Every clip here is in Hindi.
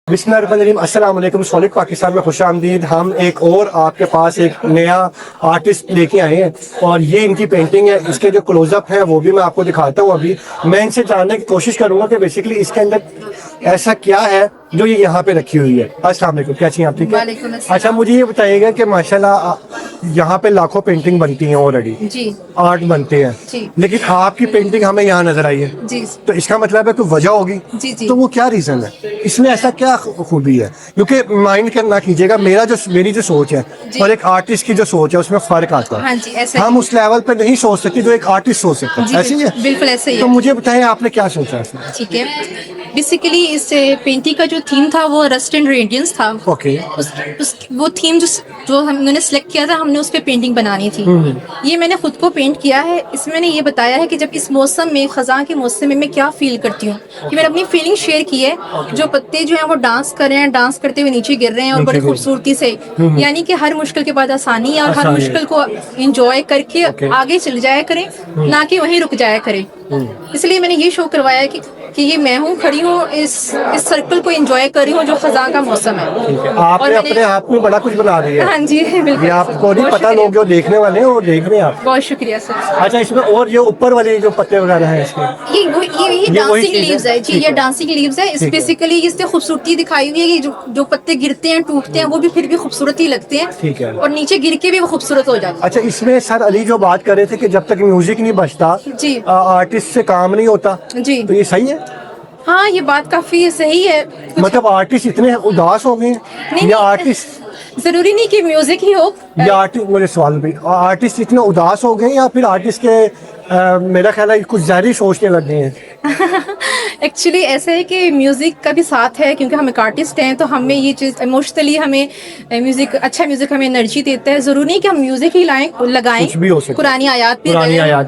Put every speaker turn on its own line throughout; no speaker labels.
बिस्मिल्लाहिर्रहमानिर्रहीम, अस्सलाम वालेकुम। सॉलिड पाकिस्तान में खुशामदीद। हम एक और आपके पास एक नया आर्टिस्ट लेके आए हैं और ये इनकी पेंटिंग है। इसके जो क्लोजअप है वो भी मैं आपको दिखाता हूँ। अभी मैं इनसे जानने की कोशिश करूंगा कि बेसिकली इसके अंदर ऐसा क्या है जो ये यहाँ पे रखी हुई है। अस्सलाम वालेकुम, क्या चाहिए आप? ठीक है। अच्छा, मुझे ये बताइएगा कि माशाल्लाह यहाँ पे लाखों पेंटिंग बनती हैं ऑलरेडी,
जी
आर्ट बनते हैं, लेकिन आपकी पेंटिंग हमें यहाँ नजर आई है।
जी
तो इसका मतलब है कोई वजह होगी।
जी जी
तो वो क्या रीजन है, इसमें ऐसा क्या खूबी है? क्योंकि माइंड करना कीजिएगा, मेरी जो सोच है और एक आर्टिस्ट की जो सोच है उसमें फर्क आता है।
हाँ जी, ऐसा
हम उस लेवल पे नहीं सोच सकते जो एक आर्टिस्ट सोच सकता है। ऐसे ही है,
बिल्कुल ऐसे ही
तो
है।
मुझे बताएं आपने क्या सोचा है इसमें?
ठीक है, बेसिकली इस पेंटिंग का जो थीम था वो रस्ट एंड रेडियंस था।
ओके।
वो थीम जो हमने सेलेक्ट किया था, हमने उस पे पेंटिंग बनानी थी। ये मैंने खुद को पेंट किया है। इसमें मैंने ये बताया है कि जब इस मौसम में, खज़ां के मौसम में मैं क्या फील करती हूँ, कि मैंने अपनी फीलिंग शेयर की है। जो पत्ते जो हैं वो डांस कर रहे हैं, डांस करते हुए नीचे गिर रहे हैं और बड़ी खूबसूरती से। यानी कि हर मुश्किल के बाद आसानी है और हर मुश्किल को एंजॉय करके आगे चल जाया करें, ना कि वहीं रुक जाया करें। इसलिए मैंने ये शो करवाया है कि ये मैं हूँ, खड़ी हूँ, इस सर्कल को एंजॉय कर रही हूँ जो खज़ां का मौसम है।
आपने अपने आप में बड़ा कुछ बना दिया है।
हाँ जी, बिल्कुल।
ये आपको नहीं पता, लोग जो देखने वाले हैं वो देख रहे हैं आप।
बहुत शुक्रिया सर।
अच्छा, इसमें और ये ऊपर वाले जो पत्ते वगैरह हैं इसके,
ये
वही
डांसिंग
चीज़
लीव्स है जी,
ठीक
ये डांसिंग लीव्स है। इस बेसिकली इससे खूबसूरती दिखाई हुई है कि जो पत्ते गिरते हैं, टूटते हैं, वो भी फिर भी खूबसूरत ही लगते हैं।
ठीक है।
और नीचे गिर के भी वो खूबसूरत हो जाते
अच्छा, इसमें सर अली जो बात कर रहे थे कि जब तक म्यूजिक नहीं बजता
जी
आर्टिस्ट से काम नहीं होता,
जी।
तो ये सही है?
हाँ, ये बात काफी सही है।
मतलब आर्टिस्ट इतने उदास हो गए
नहीं,
या आर्टिस्ट,
जरूरी नहीं कि म्यूजिक ही हो।
या आर्टिस्ट, मेरे सवाल भी, आर्टिस्ट इतने उदास हो गए या फिर आर्टिस्ट के मेरा ख्याल है कुछ ज़्यादा सोचने लग गए हैं।
एक्चुअली ऐसा है कि म्यूजिक का भी साथ है, क्योंकि हम एक आर्टिस्ट हैं तो हमें ये चीज़ इमोशनली, हमें म्यूजिक, अच्छा म्यूजिक हमें एनर्जी देता है। जरूरी नहीं कि हम म्यूजिक ही लगाएं,
कुछ भी हो सकता है।
कुरानी आयात भी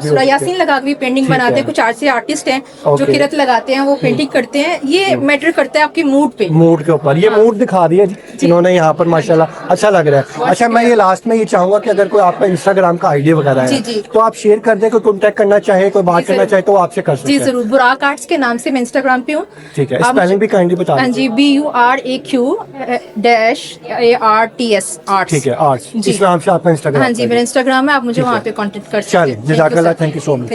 सूरह यासीन लगा के भी पेंटिंग बनाते हैं। कुछ ऐसे आर्टिस्ट हैं जो किरत लगाते हैं, वो पेंटिंग करते हैं। ये मैटर करता है आपके मूड पे,
मूड के ऊपर। ये मूड दिखा दिया इन्होंने यहाँ पर, माशाल्लाह अच्छा लग रहा है। अच्छा, मैं ये लास्ट में ये चाहूंगा कि अगर कोई आपका इंस्टाग्राम का आईडी वगैरह है तो आप शेयर कर दें, कोई कॉन्टेक्ट करना चाहे, कोई बात करना चाहे तो आपसे कर सकते
जी
हैं।
जरूर। बुराक आर्ट्स के नाम से मैं इंस्टाग्राम पे हूँ।
ठीक है, स्पेलिंग भी काइंडली बता
हाँ
दें।
जी, BURAQ-ARTS आर्ट्स।
ठीक है, आर्ट्स, इस नाम से आपका इंस्टाग्राम।
हाँ जी, मेरा इंस्टाग्राम है, आप मुझे वहाँ पे कांटेक्ट कर सकते हैं।
चलिए, जज़ाकल्लाह, थैंक यू सो मच।